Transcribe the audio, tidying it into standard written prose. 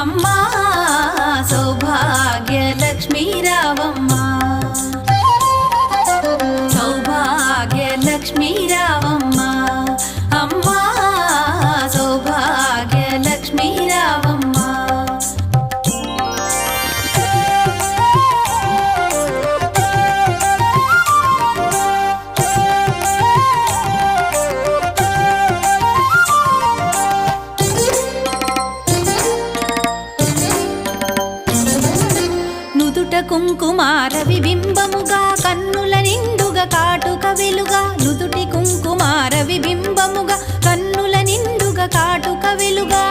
అమ్మా సౌభాగ్యలక్ష్మీ రావమ్మా, సౌభాగ్యలక్ష్మీ రావమ్మా, అమ్మా సౌభాగ్యలక్ష్మీ రావమ్మా. నుదుట కుంకుమార విబింబముగా కన్నుల నిండుగా కాటుక వెలుగా, నుదుటి కుంకుమార విబింబముగా కన్నుల నిండుగా కాటుక వెలుగా,